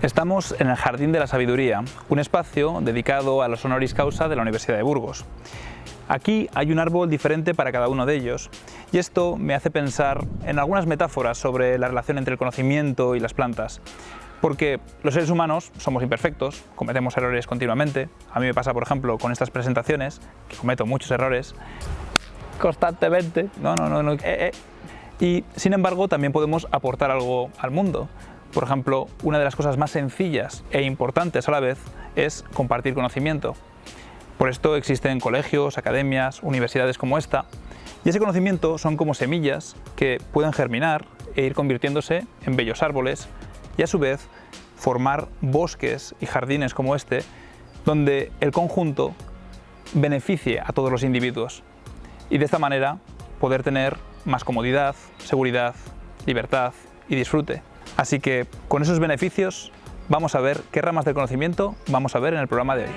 Estamos en el Jardín de la Sabiduría, un espacio dedicado a los honoris causa de la Universidad de Burgos. Aquí hay un árbol diferente para cada uno de ellos, y esto me hace pensar en algunas metáforas sobre la relación entre el conocimiento y las plantas. Porque los seres humanos somos imperfectos, cometemos errores continuamente. A mí me pasa, por ejemplo, con estas presentaciones, que cometo muchos errores constantemente. Y sin embargo, también podemos aportar algo al mundo. Por ejemplo, una de las cosas más sencillas e importantes a la vez es compartir conocimiento. Por esto existen colegios, academias, universidades como esta, y ese conocimiento son como semillas que pueden germinar e ir convirtiéndose en bellos árboles y a su vez formar bosques y jardines como este, donde el conjunto beneficie a todos los individuos y de esta manera poder tener más comodidad, seguridad, libertad y disfrute. Así que con esos beneficios vamos a ver qué ramas del conocimiento vamos a ver en el programa de hoy.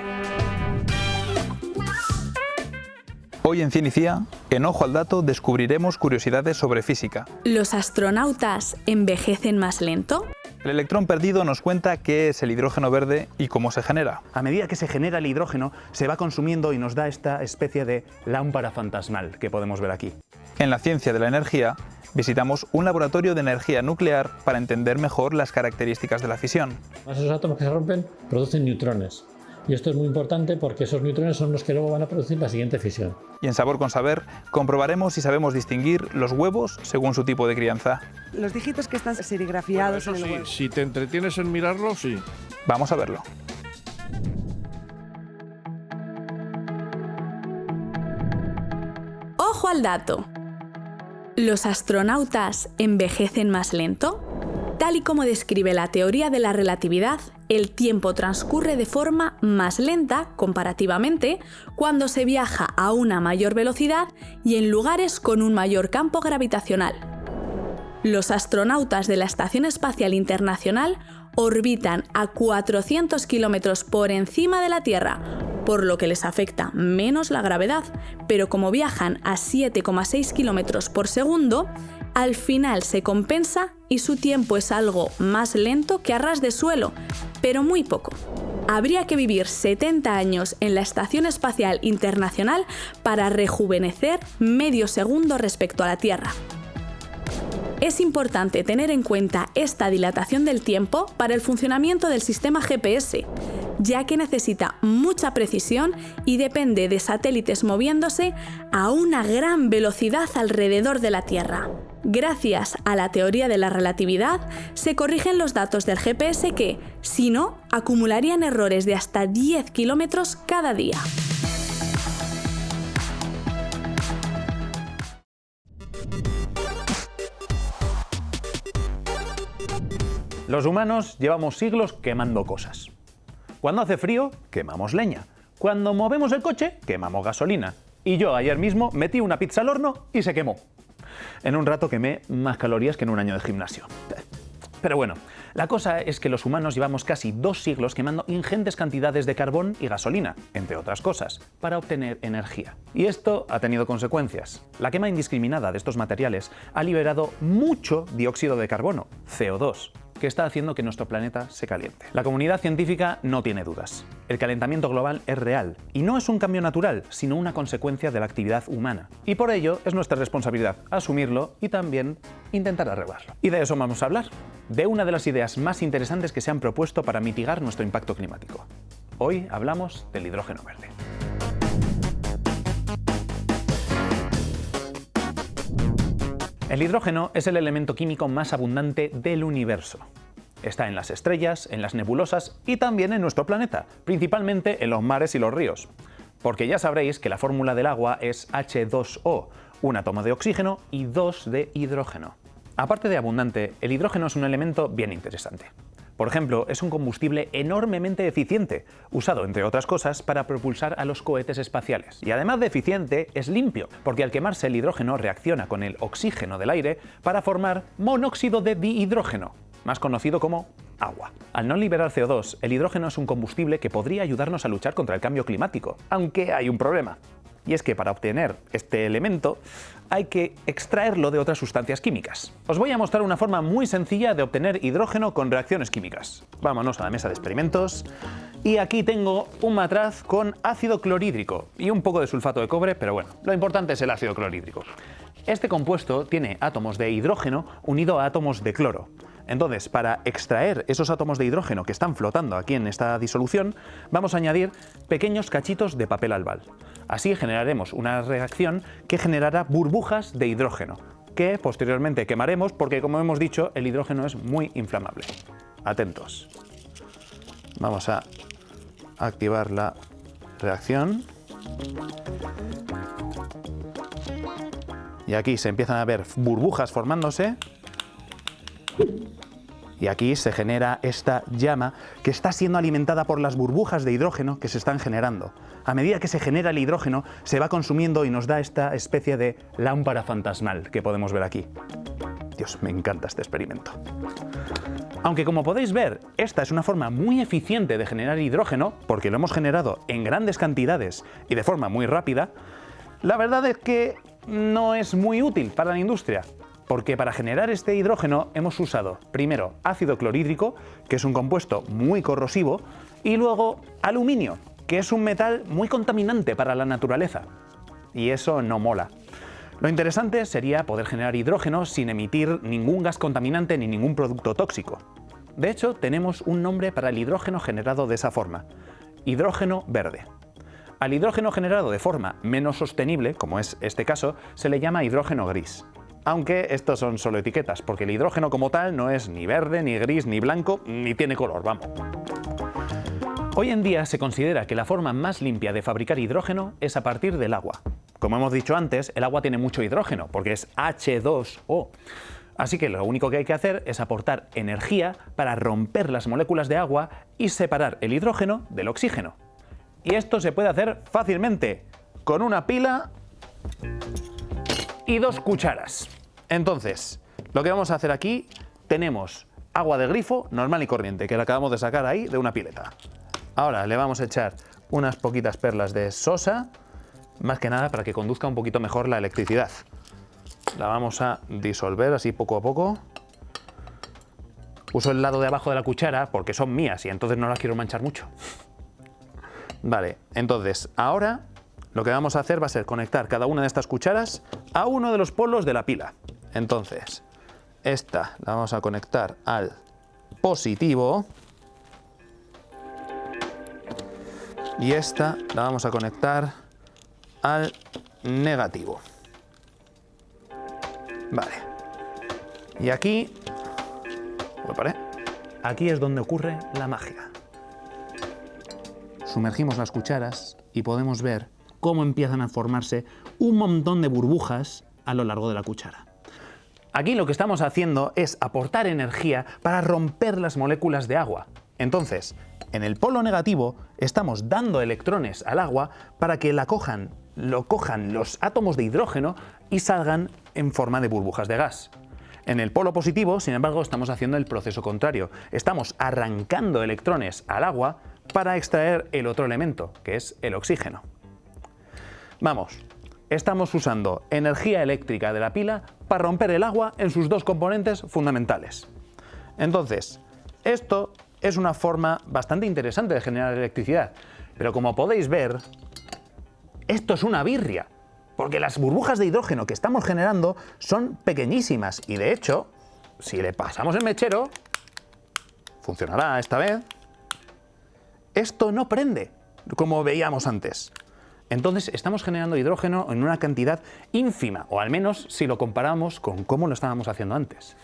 Hoy en Cien y Cía, en Ojo al Dato, descubriremos curiosidades sobre física. ¿Los astronautas envejecen más lento? El electrón perdido nos cuenta qué es el hidrógeno verde y cómo se genera. A medida que se genera el hidrógeno, se va consumiendo y nos da esta especie de lámpara fantasmal que podemos ver aquí. En la ciencia de la energía, visitamos un laboratorio de energía nuclear para entender mejor las características de la fisión. Esos átomos que se rompen producen neutrones. Y esto es muy importante porque esos neutrones son los que luego van a producir la siguiente fisión. Y en Sabor con Saber comprobaremos si sabemos distinguir los huevos según su tipo de crianza. Los dígitos que están serigrafiados en el huevo. Si te entretienes en mirarlo, sí. Vamos a verlo. ¡Ojo al dato! ¿Los astronautas envejecen más lento? Tal y como describe la teoría de la relatividad, el tiempo transcurre de forma más lenta, comparativamente, cuando se viaja a una mayor velocidad y en lugares con un mayor campo gravitacional. Los astronautas de la Estación Espacial Internacional orbitan a 400 kilómetros por encima de la Tierra, por lo que les afecta menos la gravedad, pero como viajan a 7,6 kilómetros por segundo, al final se compensa y su tiempo es algo más lento que a ras de suelo, pero muy poco. Habría que vivir 70 años en la Estación Espacial Internacional para rejuvenecer medio segundo respecto a la Tierra. Es importante tener en cuenta esta dilatación del tiempo para el funcionamiento del sistema GPS, ya que necesita mucha precisión y depende de satélites moviéndose a una gran velocidad alrededor de la Tierra. Gracias a la teoría de la relatividad, se corrigen los datos del GPS que, si no, acumularían errores de hasta 10 kilómetros cada día. Los humanos llevamos siglos quemando cosas. Cuando hace frío, quemamos leña. Cuando movemos el coche, quemamos gasolina. Y yo ayer mismo metí una pizza al horno y se quemó. En un rato quemé más calorías que en un año de gimnasio. Pero bueno, la cosa es que los humanos llevamos casi 2 siglos quemando ingentes cantidades de carbón y gasolina, entre otras cosas, para obtener energía. Y esto ha tenido consecuencias. La quema indiscriminada de estos materiales ha liberado mucho dióxido de carbono, CO2, que está haciendo que nuestro planeta se caliente. La comunidad científica no tiene dudas. El calentamiento global es real y no es un cambio natural, sino una consecuencia de la actividad humana. Y por ello es nuestra responsabilidad asumirlo y también intentar arreglarlo. Y de eso vamos a hablar, de una de las ideas más interesantes que se han propuesto para mitigar nuestro impacto climático. Hoy hablamos del hidrógeno verde. El hidrógeno es el elemento químico más abundante del universo. Está en las estrellas, en las nebulosas y también en nuestro planeta, principalmente en los mares y los ríos. Porque ya sabréis que la fórmula del agua es H2O, un átomo de oxígeno y 2 de hidrógeno. Aparte de abundante, el hidrógeno es un elemento bien interesante. Por ejemplo, es un combustible enormemente eficiente, usado, entre otras cosas, para propulsar a los cohetes espaciales. Y además de eficiente, es limpio, porque al quemarse el hidrógeno reacciona con el oxígeno del aire para formar monóxido de dihidrógeno, más conocido como agua. Al no liberar CO2, el hidrógeno es un combustible que podría ayudarnos a luchar contra el cambio climático, aunque hay un problema. Y es que para obtener este elemento hay que extraerlo de otras sustancias químicas. Os voy a mostrar una forma muy sencilla de obtener hidrógeno con reacciones químicas. Vámonos a la mesa de experimentos. Y aquí tengo un matraz con ácido clorhídrico y un poco de sulfato de cobre, pero bueno, lo importante es el ácido clorhídrico. Este compuesto tiene átomos de hidrógeno unido a átomos de cloro. Entonces, para extraer esos átomos de hidrógeno que están flotando aquí en esta disolución, vamos a añadir pequeños cachitos de papel albal. Así generaremos una reacción que generará burbujas de hidrógeno, que posteriormente quemaremos porque, como hemos dicho, el hidrógeno es muy inflamable. Atentos. Vamos a activar la reacción. Y aquí se empiezan a ver burbujas formándose. Y aquí se genera esta llama que está siendo alimentada por las burbujas de hidrógeno que se están generando. A medida que se genera el hidrógeno, se va consumiendo y nos da esta especie de lámpara fantasmal que podemos ver aquí. Dios, me encanta este experimento. Aunque, como podéis ver, esta es una forma muy eficiente de generar hidrógeno, porque lo hemos generado en grandes cantidades y de forma muy rápida, la verdad es que no es muy útil para la industria. Porque para generar este hidrógeno hemos usado primero ácido clorhídrico, que es un compuesto muy corrosivo, y luego aluminio, que es un metal muy contaminante para la naturaleza. Y eso no mola. Lo interesante sería poder generar hidrógeno sin emitir ningún gas contaminante ni ningún producto tóxico. De hecho, tenemos un nombre para el hidrógeno generado de esa forma: hidrógeno verde. Al hidrógeno generado de forma menos sostenible, como es este caso, se le llama hidrógeno gris. Aunque estos son solo etiquetas, porque el hidrógeno como tal no es ni verde, ni gris, ni blanco, ni tiene color, vamos. Hoy en día se considera que la forma más limpia de fabricar hidrógeno es a partir del agua. Como hemos dicho antes, el agua tiene mucho hidrógeno, porque es H2O. Así que lo único que hay que hacer es aportar energía para romper las moléculas de agua y separar el hidrógeno del oxígeno. Y esto se puede hacer fácilmente, con una pila y 2 cucharas. Entonces, lo que vamos a hacer aquí, tenemos agua de grifo normal y corriente, que la acabamos de sacar ahí de una pileta. Ahora le vamos a echar unas poquitas perlas de sosa, más que nada para que conduzca un poquito mejor la electricidad. La vamos a disolver así poco a poco. Uso el lado de abajo de la cuchara porque son mías y entonces no las quiero manchar mucho. Vale, entonces ahora lo que vamos a hacer va a ser conectar cada una de estas cucharas a uno de los polos de la pila. Entonces, esta la vamos a conectar al positivo y esta la vamos a conectar al negativo. Vale. Y aquí, aquí es donde ocurre la magia. Sumergimos las cucharas y podemos ver cómo empiezan a formarse un montón de burbujas a lo largo de la cuchara. Aquí lo que estamos haciendo es aportar energía para romper las moléculas de agua. Entonces, en el polo negativo estamos dando electrones al agua para que lo cojan los átomos de hidrógeno y salgan en forma de burbujas de gas. En el polo positivo, sin embargo, estamos haciendo el proceso contrario. Estamos arrancando electrones al agua para extraer el otro elemento, que es el oxígeno. Vamos, estamos usando energía eléctrica de la pila para romper el agua en sus 2 componentes fundamentales. Entonces, esto es una forma bastante interesante de generar electricidad, pero como podéis ver, esto es una birria, porque las burbujas de hidrógeno que estamos generando son pequeñísimas y, de hecho, si le pasamos el mechero, funcionará esta vez, esto no prende, como veíamos antes. Entonces estamos generando hidrógeno en una cantidad ínfima, o al menos si lo comparamos con cómo lo estábamos haciendo antes.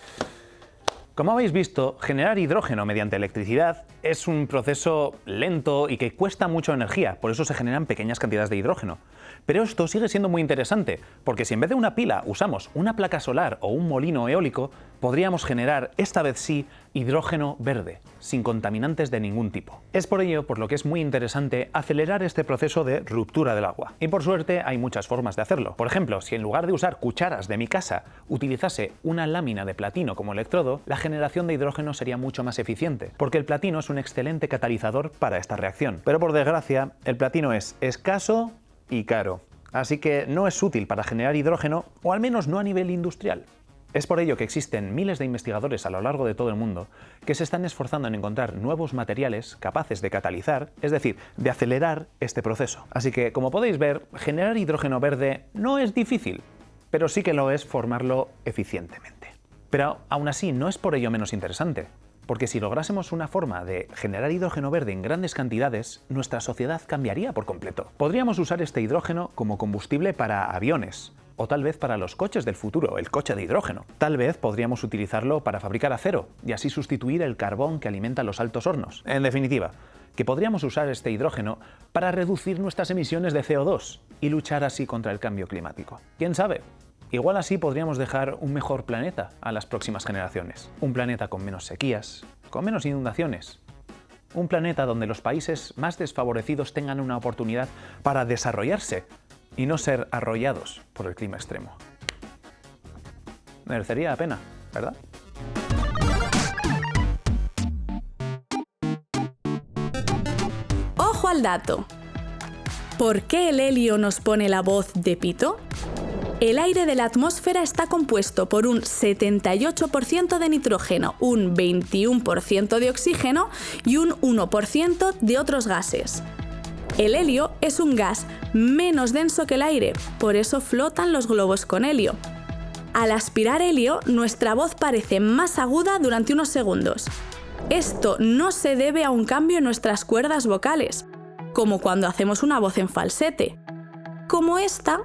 Como habéis visto, generar hidrógeno mediante electricidad es un proceso lento y que cuesta mucha energía, por eso se generan pequeñas cantidades de hidrógeno. Pero esto sigue siendo muy interesante, porque si en vez de una pila usamos una placa solar o un molino eólico, podríamos generar, esta vez sí, hidrógeno verde, sin contaminantes de ningún tipo. Es por ello por lo que es muy interesante acelerar este proceso de ruptura del agua. Y por suerte hay muchas formas de hacerlo. Por ejemplo, si en lugar de usar cucharas de mi casa utilizase una lámina de platino como electrodo, la generación de hidrógeno sería mucho más eficiente, porque el platino es un excelente catalizador para esta reacción. Pero por desgracia, el platino es escaso y caro. así que no es útil para generar hidrógeno, o al menos no a nivel industrial. Es por ello que existen miles de investigadores a lo largo de todo el mundo que se están esforzando en encontrar nuevos materiales capaces de catalizar, es decir, de acelerar este proceso. Así que, como podéis ver, generar hidrógeno verde no es difícil, pero sí que lo es formarlo eficientemente. Pero aún así no es por ello menos interesante, porque si lográsemos una forma de generar hidrógeno verde en grandes cantidades, nuestra sociedad cambiaría por completo. Podríamos usar este hidrógeno como combustible para aviones, o tal vez para los coches del futuro, el coche de hidrógeno. Tal vez podríamos utilizarlo para fabricar acero y así sustituir el carbón que alimenta los altos hornos. En definitiva, que podríamos usar este hidrógeno para reducir nuestras emisiones de CO2 y luchar así contra el cambio climático. ¿Quién sabe? Igual así podríamos dejar un mejor planeta a las próximas generaciones. Un planeta con menos sequías, con menos inundaciones. Un planeta donde los países más desfavorecidos tengan una oportunidad para desarrollarse y no ser arrollados por el clima extremo. Merecería la pena, ¿verdad? ¡Ojo al dato! ¿Por qué el helio nos pone la voz de pito? El aire de la atmósfera está compuesto por un 78% de nitrógeno, un 21% de oxígeno y un 1% de otros gases. El helio es un gas menos denso que el aire, por eso flotan los globos con helio. Al aspirar helio, nuestra voz parece más aguda durante unos segundos. Esto no se debe a un cambio en nuestras cuerdas vocales, como cuando hacemos una voz en falsete. Como esta,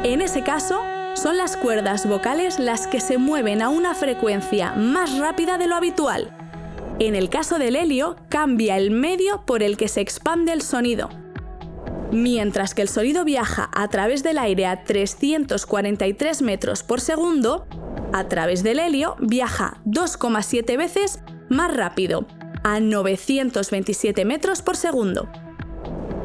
en ese caso, son las cuerdas vocales las que se mueven a una frecuencia más rápida de lo habitual. En el caso del helio, cambia el medio por el que se expande el sonido. Mientras que el sonido viaja a través del aire a 343 metros por segundo, a través del helio viaja 2,7 veces más rápido, a 927 metros por segundo.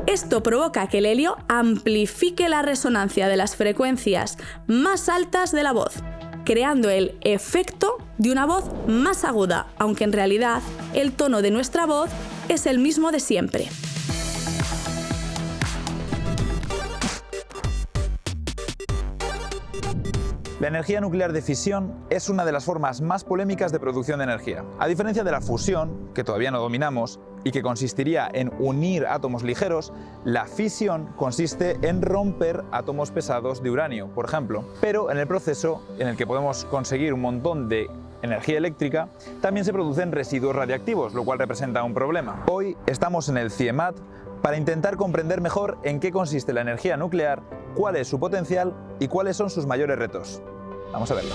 Esto provoca que el helio amplifique la resonancia de las frecuencias más altas de la voz, creando el efecto de una voz más aguda, aunque en realidad el tono de nuestra voz es el mismo de siempre. La energía nuclear de fisión es una de las formas más polémicas de producción de energía. A diferencia de la fusión, que todavía no dominamos, y que consistiría en unir átomos ligeros, la fisión consiste en romper átomos pesados de uranio, por ejemplo. Pero en el proceso, en el que podemos conseguir un montón de energía eléctrica, también se producen residuos radiactivos, lo cual representa un problema. Hoy estamos en el CIEMAT para intentar comprender mejor en qué consiste la energía nuclear, cuál es su potencial y cuáles son sus mayores retos. Vamos a verlo.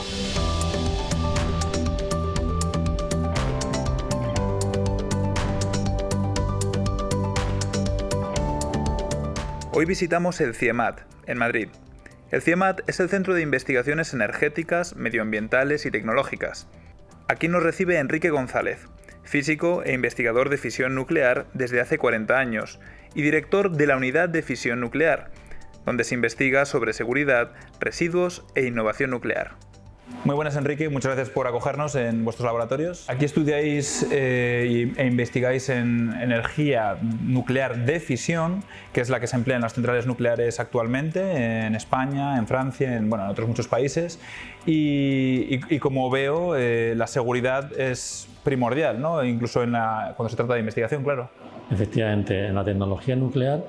Hoy visitamos el CIEMAT, en Madrid. El CIEMAT es el Centro de Investigaciones Energéticas, Medioambientales y Tecnológicas. Aquí nos recibe Enrique González, físico e investigador de fisión nuclear desde hace 40 años y director de la Unidad de Fisión Nuclear, donde se investiga sobre seguridad, residuos e innovación nuclear. Muy buenas, Enrique, muchas gracias por acogernos en vuestros laboratorios. Aquí estudiáis e investigáis en energía nuclear de fisión, que es la que se emplea en las centrales nucleares actualmente, en España, en Francia, en otros muchos países. Y como veo, la seguridad es primordial, ¿no? Incluso cuando se trata de investigación, claro. Efectivamente, en la tecnología nuclear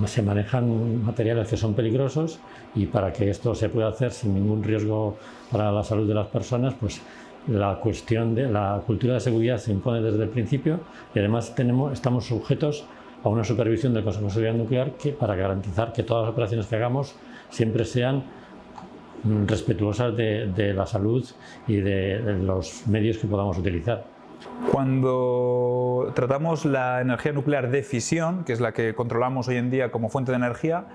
se manejan materiales que son peligrosos y para que esto se pueda hacer sin ningún riesgo para la salud de las personas, pues la cuestión de la cultura de seguridad se impone desde el principio y además estamos sujetos a una supervisión del Consejo de Seguridad Nuclear para garantizar que todas las operaciones que hagamos siempre sean respetuosas de la salud y de los medios que podamos utilizar. Cuando tratamos la energía nuclear de fisión, que es la que controlamos hoy en día como fuente de energía,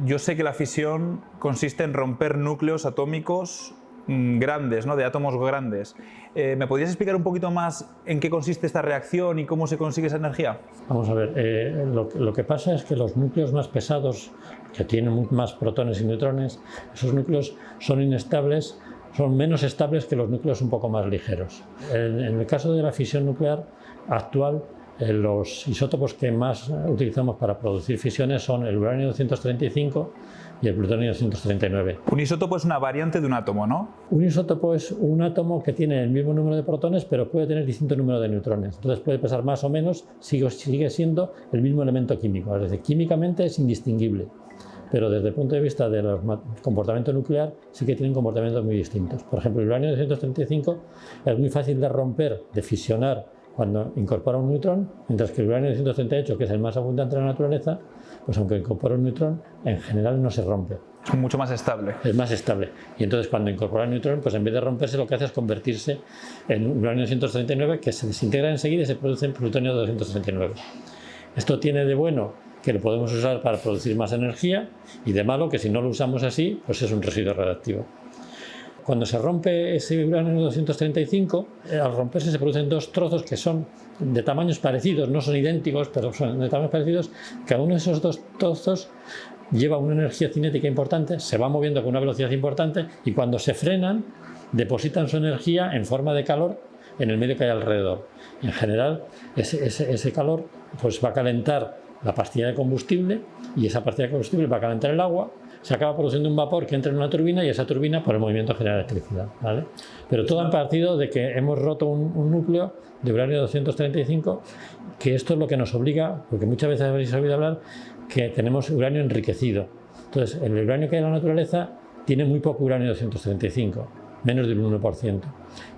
yo sé que la fisión consiste en romper núcleos atómicos grandes, ¿no? De átomos grandes. ¿Me podrías explicar un poquito más en qué consiste esta reacción y cómo se consigue esa energía? Vamos a ver, lo que pasa es que los núcleos más pesados, que tienen más protones y neutrones, esos núcleos son inestables, son menos estables que los núcleos un poco más ligeros. En el caso de la fisión nuclear actual, Los isótopos que más utilizamos para producir fisiones son el uranio 235 y el plutonio 239. Un isótopo es una variante de un átomo, ¿no? Un isótopo es un átomo que tiene el mismo número de protones, pero puede tener distinto número de neutrones. Entonces puede pesar más o menos, sigue siendo el mismo elemento químico. Es decir, químicamente es indistinguible, pero desde el punto de vista del comportamiento nuclear sí que tienen comportamientos muy distintos. Por ejemplo, el uranio 235 es muy fácil de romper, de fisionar cuando incorpora un neutrón, mientras que el uranio 238, que es el más abundante en la naturaleza, pues aunque incorpora un neutrón, en general no se rompe. Es mucho más estable. Es más estable. Y entonces cuando incorpora el neutrón, pues en vez de romperse, lo que hace es convertirse en uranio 239, que se desintegra enseguida y se produce en plutonio 239. Esto tiene de bueno que lo podemos usar para producir más energía, y de malo que si no lo usamos así, pues es un residuo radiactivo. Cuando se rompe ese uranio 235, al romperse se producen dos trozos que son de tamaños parecidos, no son idénticos, pero son de tamaños parecidos. Cada uno de esos dos trozos lleva una energía cinética importante, se va moviendo con una velocidad importante, y cuando se frenan, depositan su energía en forma de calor en el medio que hay alrededor. En general, ese calor pues va a calentar la pastilla de combustible, y esa pastilla de combustible va a calentar el agua. Se acaba produciendo un vapor que entra en una turbina, y esa turbina por el movimiento genera electricidad, ¿vale? Pero todo ha partido de que hemos roto un núcleo de uranio 235, que esto es lo que nos obliga, porque muchas veces habéis oído hablar que tenemos uranio enriquecido. Entonces, el uranio que hay en la naturaleza tiene muy poco uranio 235, menos del 1%.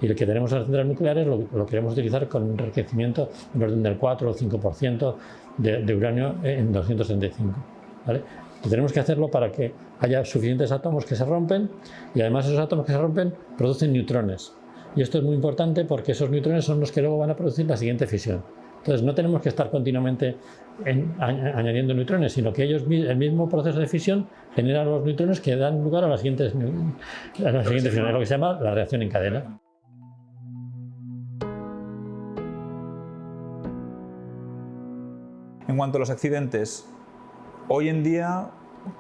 Y el que tenemos en las centrales nucleares lo queremos utilizar con enriquecimiento en orden del 4 o 5% de uranio en 235, ¿vale? Tenemos que hacerlo para que haya suficientes átomos que se rompen, y además esos átomos que se rompen producen neutrones. Y esto es muy importante porque esos neutrones son los que luego van a producir la siguiente fisión. Entonces no tenemos que estar continuamente añadiendo neutrones, sino que el mismo proceso de fisión genera los neutrones que dan lugar a la siguiente fisión, lo que se llama la reacción en cadena. En cuanto a los accidentes, hoy en día,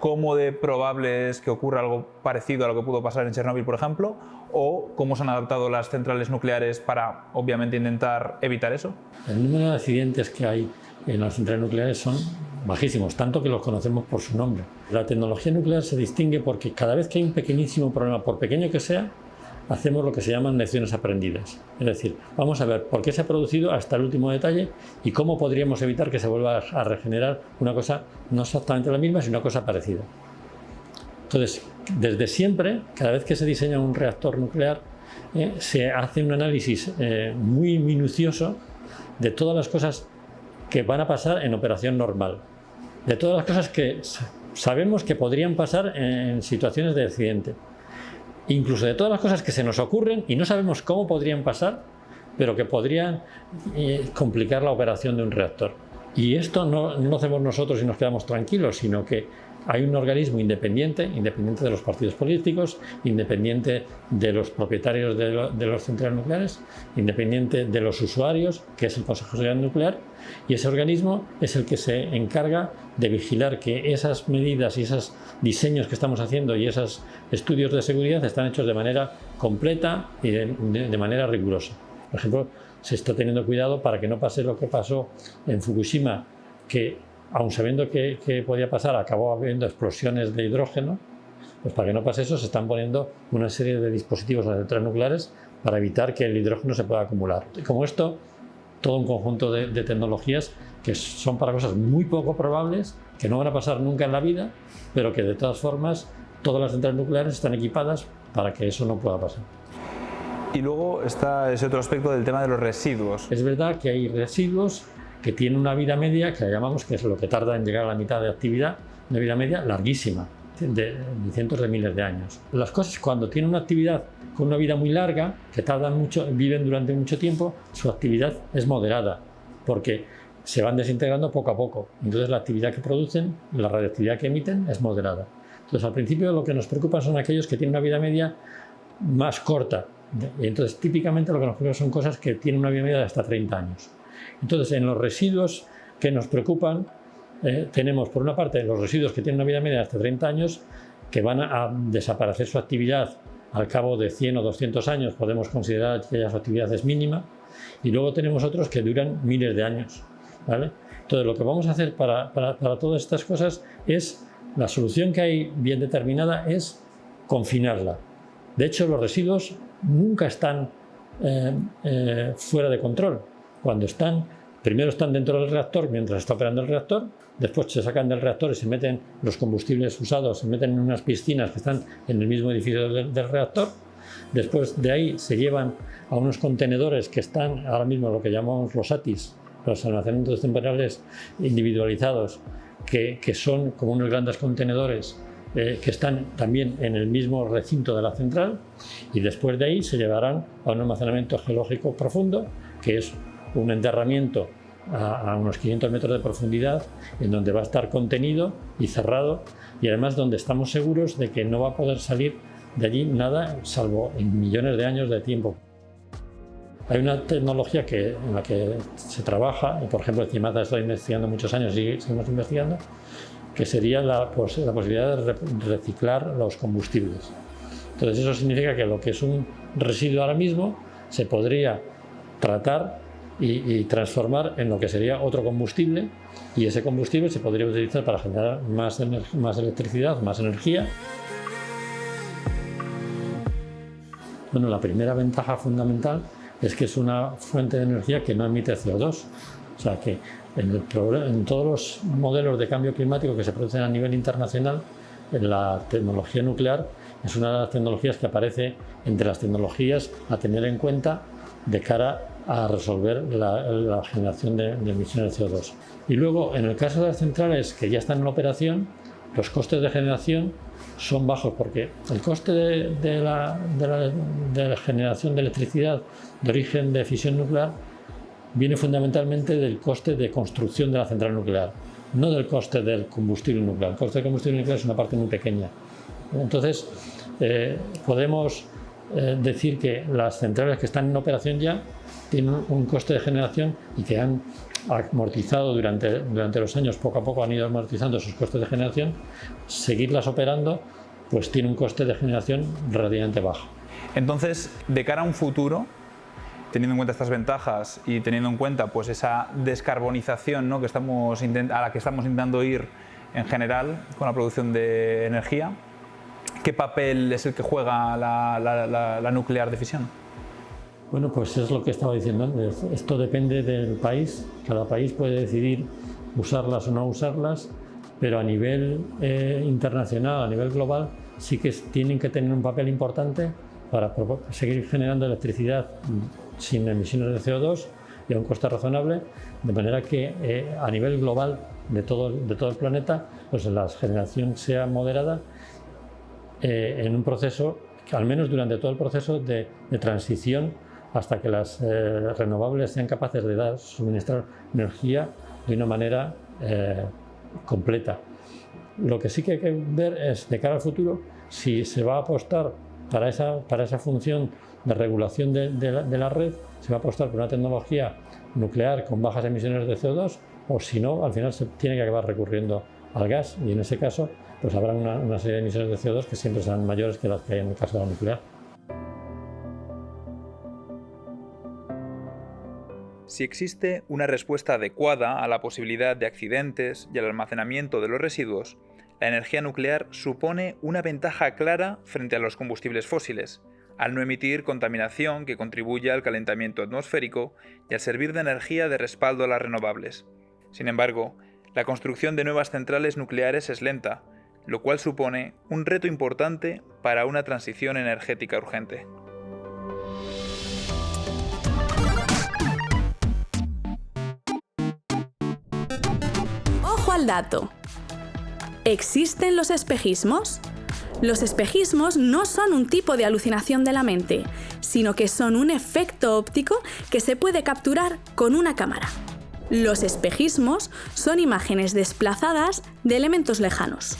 ¿cómo de probable es que ocurra algo parecido a lo que pudo pasar en Chernóbil, por ejemplo? ¿O cómo se han adaptado las centrales nucleares para, obviamente, intentar evitar eso? El número de accidentes que hay en las centrales nucleares son bajísimos, tanto que los conocemos por su nombre. La tecnología nuclear se distingue porque cada vez que hay un pequeñísimo problema, por pequeño que sea, hacemos lo que se llaman lecciones aprendidas. Es decir, vamos a ver por qué se ha producido hasta el último detalle y cómo podríamos evitar que se vuelva a regenerar una cosa no exactamente la misma, sino una cosa parecida. Entonces, desde siempre, cada vez que se diseña un reactor nuclear, se hace un análisis muy minucioso de todas las cosas que van a pasar en operación normal, de todas las cosas que sabemos que podrían pasar en situaciones de accidente. Incluso de todas las cosas que se nos ocurren y no sabemos cómo podrían pasar, pero que podrían complicar la operación de un reactor. Y esto no lo hacemos nosotros y nos quedamos tranquilos, sino que hay un organismo independiente de los partidos políticos, independiente de los propietarios de las centrales nucleares, independiente de los usuarios, que es el Consejo de Seguridad Nuclear, y ese organismo es el que se encarga de vigilar que esas medidas y esos diseños que estamos haciendo y esos estudios de seguridad están hechos de manera completa y de manera rigurosa. Por ejemplo, se está teniendo cuidado para que no pase lo que pasó en Fukushima, que aun sabiendo que podía pasar, acabó habiendo explosiones de hidrógeno. Pues para que no pase eso, se están poniendo una serie de dispositivos en las centrales nucleares para evitar que el hidrógeno se pueda acumular. Y como esto, todo un conjunto de tecnologías que son para cosas muy poco probables, que no van a pasar nunca en la vida, pero que de todas formas todas las centrales nucleares están equipadas para que eso no pueda pasar. Y luego está ese otro aspecto del tema de los residuos. Es verdad que hay residuos que tienen una vida media, que llamamos que es lo que tarda en llegar a la mitad de actividad, una vida media larguísima, de cientos de miles de años. Las cosas, cuando tienen una actividad con una vida muy larga, que tardan mucho, viven durante mucho tiempo, su actividad es moderada, porque se van desintegrando poco a poco. Entonces la actividad que producen, la radiactividad que emiten, es moderada. Entonces al principio lo que nos preocupa son aquellos que tienen una vida media más corta. Y entonces típicamente lo que nos preocupa son cosas que tienen una vida media de hasta 30 años. Entonces, en los residuos que nos preocupan, tenemos por una parte los residuos que tienen una vida media de hasta 30 años, que van a desaparecer su actividad al cabo de 100 o 200 años, podemos considerar que ya su actividad es mínima, y luego tenemos otros que duran miles de años. ¿vale? Entonces, lo que vamos a hacer para todas estas cosas es, la solución que hay bien determinada es confinarla. De hecho, los residuos nunca están fuera de control. Primero están dentro del reactor mientras está operando el reactor, después se sacan del reactor y se meten los combustibles usados, se meten en unas piscinas que están en el mismo edificio del reactor. Después de ahí se llevan a unos contenedores que están ahora mismo lo que llamamos los ATIs, los almacenamientos temporales individualizados, que son como unos grandes contenedores que están también en el mismo recinto de la central, y después de ahí se llevarán a un almacenamiento geológico profundo, que es un enterramiento a unos 500 metros de profundidad, en donde va a estar contenido y cerrado, y además donde estamos seguros de que no va a poder salir de allí nada, salvo en millones de años de tiempo. Hay una tecnología en la que se trabaja, y por ejemplo CIMATA está investigando muchos años y seguimos investigando, que sería la posibilidad de reciclar los combustibles. Entonces eso significa que lo que es un residuo ahora mismo se podría tratar y transformar en lo que sería otro combustible, y ese combustible se podría utilizar para generar más electricidad, más energía. Bueno, la primera ventaja fundamental es que es una fuente de energía que no emite CO2. O sea que en todos los modelos de cambio climático que se producen a nivel internacional, la tecnología nuclear es una de las tecnologías que aparece entre las tecnologías a tener en cuenta de cara a resolver la generación de emisiones de CO2. Y luego, en el caso de las centrales que ya están en operación, los costes de generación son bajos, porque el coste de la generación de electricidad de origen de fisión nuclear viene fundamentalmente del coste de construcción de la central nuclear, no del coste del combustible nuclear. El coste del combustible nuclear es una parte muy pequeña. Entonces, podemos decir que las centrales que están en operación ya tienen un coste de generación y que han amortizado durante los años, poco a poco han ido amortizando sus costes de generación. Seguirlas operando pues tiene un coste de generación relativamente bajo. Entonces, de cara a un futuro, teniendo en cuenta estas ventajas y teniendo en cuenta pues esa descarbonización, ¿no?, a la que estamos intentando ir en general con la producción de energía, ¿qué papel es el que juega la nuclear de fisión? Bueno, pues es lo que estaba diciendo antes. Esto depende del país. Cada país puede decidir usarlas o no usarlas, pero a nivel internacional, a nivel global, sí que tienen que tener un papel importante para seguir generando electricidad sin emisiones de CO2 y a un coste razonable, de manera que a nivel global de todo el planeta, pues la generación sea moderada en un proceso, que al menos durante todo el proceso de transición, hasta que las renovables sean capaces de suministrar energía de una manera completa. Lo que sí que hay que ver es, de cara al futuro, si se va a apostar para esa función de regulación de la red, se va a apostar por una tecnología nuclear con bajas emisiones de CO2, o si no, al final se tiene que acabar recurriendo al gas, y en ese caso pues habrá una serie de emisiones de CO2 que siempre serán mayores que las que hay en el caso de la nuclear. Si existe una respuesta adecuada a la posibilidad de accidentes y al almacenamiento de los residuos, la energía nuclear supone una ventaja clara frente a los combustibles fósiles, al no emitir contaminación que contribuye al calentamiento atmosférico y al servir de energía de respaldo a las renovables. Sin embargo, la construcción de nuevas centrales nucleares es lenta, lo cual supone un reto importante para una transición energética urgente. ¡Ojo al dato! ¿Existen los espejismos? Los espejismos no son un tipo de alucinación de la mente, sino que son un efecto óptico que se puede capturar con una cámara. Los espejismos son imágenes desplazadas de elementos lejanos.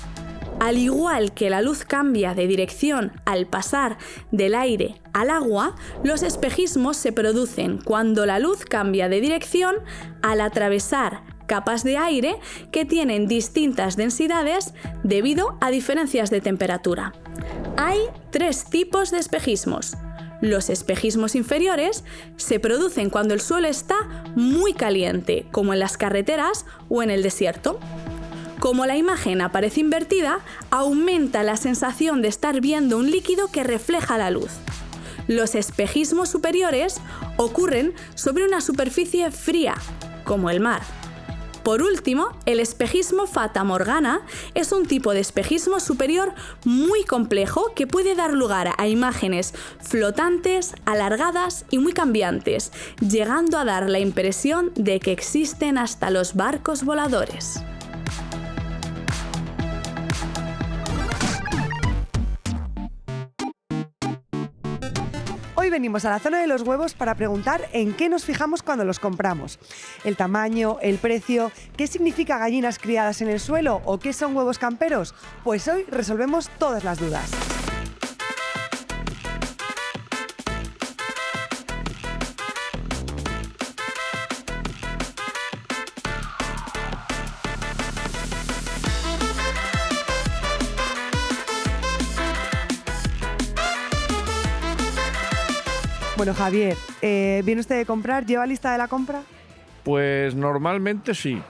Al igual que la luz cambia de dirección al pasar del aire al agua, los espejismos se producen cuando la luz cambia de dirección al atravesar capas de aire que tienen distintas densidades debido a diferencias de temperatura. Hay tres tipos de espejismos: Los espejismos inferiores se producen cuando el suelo está muy caliente, como en las carreteras o en el desierto. Como la imagen aparece invertida, aumenta la sensación de estar viendo un líquido que refleja la luz. Los espejismos superiores ocurren sobre una superficie fría, como el mar. Por último, el espejismo Fata Morgana es un tipo de espejismo superior muy complejo que puede dar lugar a imágenes flotantes, alargadas y muy cambiantes, llegando a dar la impresión de que existen hasta los barcos voladores. Hoy venimos a la zona de los huevos para preguntar en qué nos fijamos cuando los compramos. El tamaño, el precio, ¿qué significa gallinas criadas en el suelo o qué son huevos camperos? Pues hoy resolvemos todas las dudas. Bueno, Javier, ¿viene usted de comprar? ¿Lleva lista de la compra? Pues normalmente sí.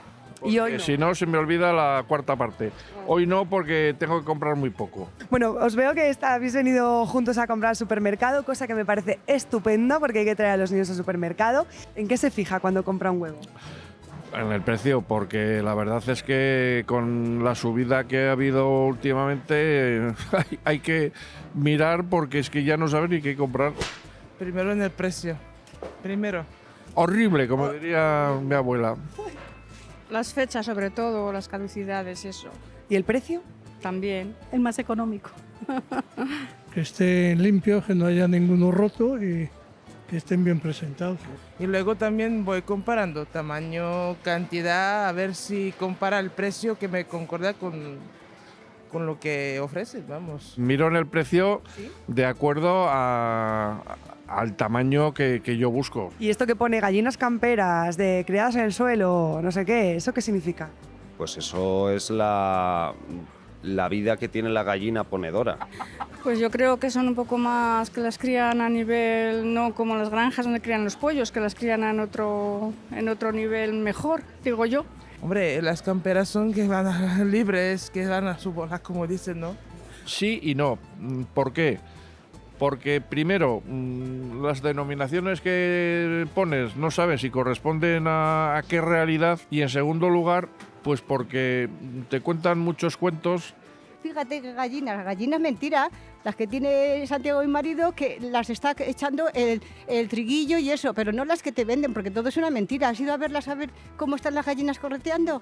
Y hoy no. Si no, se me olvida la cuarta parte. Hoy no, porque tengo que comprar muy poco. Bueno, os veo que habéis venido juntos a comprar al supermercado, cosa que me parece estupenda porque hay que traer a los niños al supermercado. ¿En qué se fija cuando compra un huevo? En el precio, porque la verdad es que con la subida que ha habido últimamente hay que mirar porque es que ya no saben ni qué comprar. Primero en el precio. Primero. Horrible, como diría mi abuela. Las fechas, sobre todo, las caducidades, eso. ¿Y el precio? También. El más económico. Que estén limpios, que no haya ninguno roto y que estén bien presentados. Y luego también voy comparando tamaño, cantidad, a ver si compara el precio que me concorda con lo que ofrece, vamos. Miro en el precio ¿Sí? de acuerdo al tamaño que yo busco. ¿Y esto que pone gallinas camperas, criadas en el suelo, no sé qué, eso qué significa? Pues eso es la vida que tiene la gallina ponedora. Pues yo creo que son un poco más que las crían a nivel, no como las granjas donde crían los pollos, que las crían en otro nivel mejor, digo yo. Hombre, las camperas son que van libres, que van a su bola, como dicen, ¿no? Sí y no. ¿Por qué? Porque primero, las denominaciones que pones no saben si corresponden a qué realidad, y en segundo lugar, pues porque te cuentan muchos cuentos. Fíjate que gallinas mentira, las que tiene Santiago mi marido, que las está echando el triguillo y eso, pero no las que te venden, porque todo es una mentira. ¿Has ido a verlas a ver cómo están las gallinas correteando?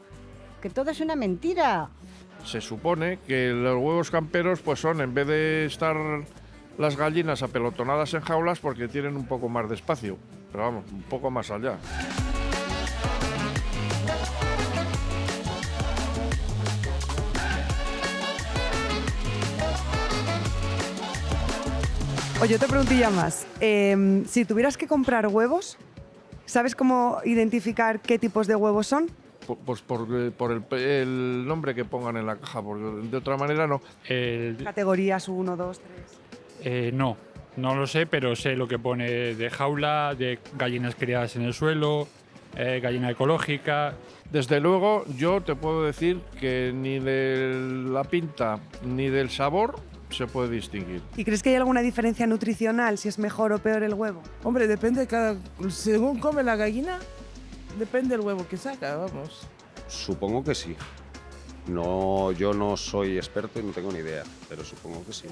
Que todo es una mentira. Se supone que los huevos camperos pues son, en vez de estar las gallinas apelotonadas en jaulas, porque tienen un poco más de espacio, pero vamos, un poco más allá. Oye, otra preguntilla más. Si tuvieras que comprar huevos, ¿sabes cómo identificar qué tipos de huevos son? Pues por el nombre que pongan en la caja, porque de otra manera no. Categorías 1, 2, 3. No lo sé, pero sé lo que pone de jaula, de gallinas criadas en el suelo, gallina ecológica. Desde luego, yo te puedo decir que ni de la pinta ni del sabor se puede distinguir. ¿Y crees que hay alguna diferencia nutricional, si es mejor o peor el huevo? Hombre, depende según come la gallina, depende del huevo que saca, vamos. Supongo que sí. Yo no soy experto y no tengo ni idea, pero supongo que sí.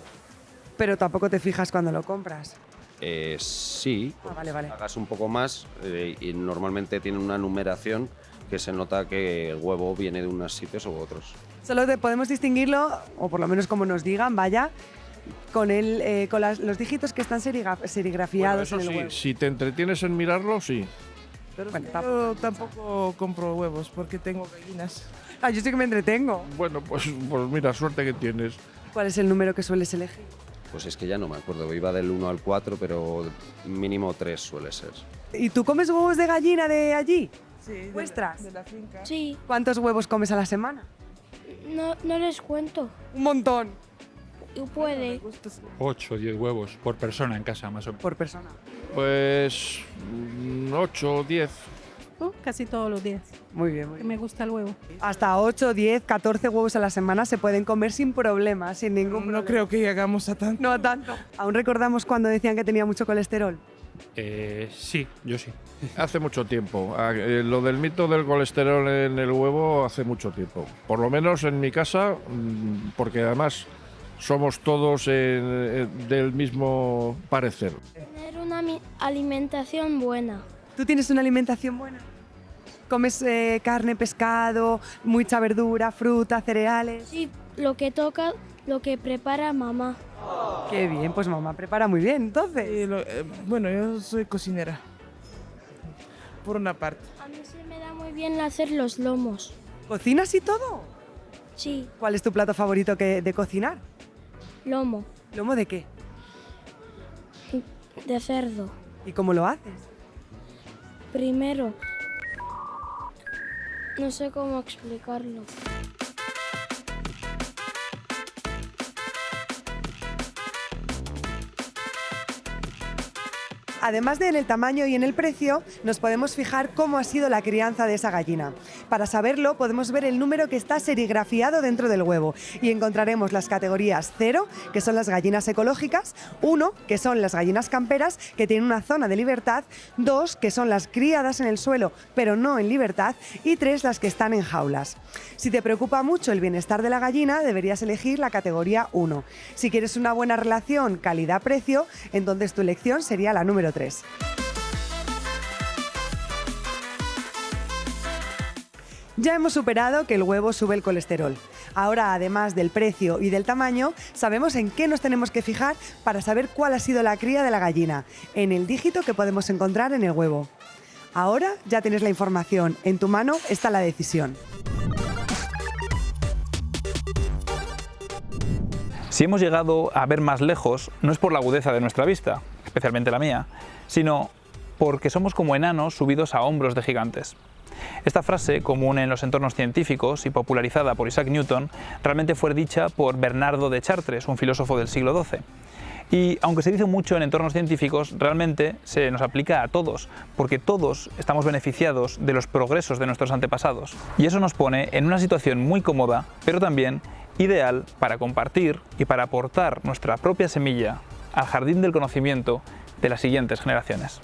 Pero tampoco te fijas cuando lo compras. Sí, Vale. hagas un poco más y normalmente tiene una numeración que se nota que el huevo viene de unos sitios u otros. Solo podemos distinguirlo, o por lo menos como nos digan, vaya, con los dígitos que están serigrafiados bueno, eso en el sí, huevo. si te entretienes en mirarlo, sí. Pero Bueno, yo tampoco compro huevos porque tengo gallinas. Yo sí que me entretengo. Bueno, pues mira, suerte que tienes. ¿Cuál es el número que sueles elegir? Pues es que ya no me acuerdo, iba del 1 al 4, pero mínimo 3 suele ser. ¿Y tú comes huevos de gallina de allí? Sí, ¿Vuestras? de la finca. Sí, ¿Cuántos huevos comes a la semana? no les cuento. Un montón. puede. 8 o 10 huevos por persona en casa, más o menos. Por persona. Pues 8 o 10. Casi todos los días. Muy bien, muy bien. Me gusta el huevo. Hasta 8, 10, 14 huevos a la semana se pueden comer sin problemas, sin ningún problema. No creo que llegamos a tanto. No a tanto. ¿Aún recordamos cuando decían que tenía mucho colesterol? Sí, yo sí. Hace mucho tiempo. Lo del mito del colesterol en el huevo hace mucho tiempo. Por lo menos en mi casa, porque además somos todos del mismo parecer. Tener una alimentación buena. ¿Tú tienes una alimentación buena? ¿Comes carne, pescado, mucha verdura, fruta, cereales? Sí, lo que toca, lo que prepara mamá. Qué bien, pues mamá prepara muy bien, entonces. Bueno, yo soy cocinera, por una parte. A mí se me da muy bien hacer los lomos. ¿Cocinas y todo? Sí, ¿Cuál es tu plato favorito de cocinar? lomo, ¿Lomo de qué? de cerdo. ¿Y cómo lo haces? Primero, no sé cómo explicarlo. Además de en el tamaño y en el precio, nos podemos fijar cómo ha sido la crianza de esa gallina. Para saberlo, podemos ver el número que está serigrafiado dentro del huevo y encontraremos las categorías 0, que son las gallinas ecológicas, 1, que son las gallinas camperas, que tienen una zona de libertad, 2, que son las criadas en el suelo, pero no en libertad, y 3, las que están en jaulas. Si te preocupa mucho el bienestar de la gallina, deberías elegir la categoría 1. Si quieres una buena relación calidad-precio, entonces tu elección sería la número 3. Ya hemos superado que el huevo sube el colesterol. Ahora, además del precio y del tamaño, sabemos en qué nos tenemos que fijar para saber cuál ha sido la cría de la gallina, en el dígito que podemos encontrar en el huevo. Ahora ya tienes la información, en tu mano está la decisión. Si hemos llegado a ver más lejos, no es por la agudeza de nuestra vista, especialmente la mía, sino porque somos como enanos subidos a hombros de gigantes. Esta frase, común en los entornos científicos y popularizada por Isaac Newton, realmente fue dicha por Bernardo de Chartres, un filósofo del siglo XII. Y aunque se dice mucho en entornos científicos, realmente se nos aplica a todos, porque todos estamos beneficiados de los progresos de nuestros antepasados. Y eso nos pone en una situación muy cómoda, pero también ideal para compartir y para aportar nuestra propia semilla al jardín del conocimiento de las siguientes generaciones.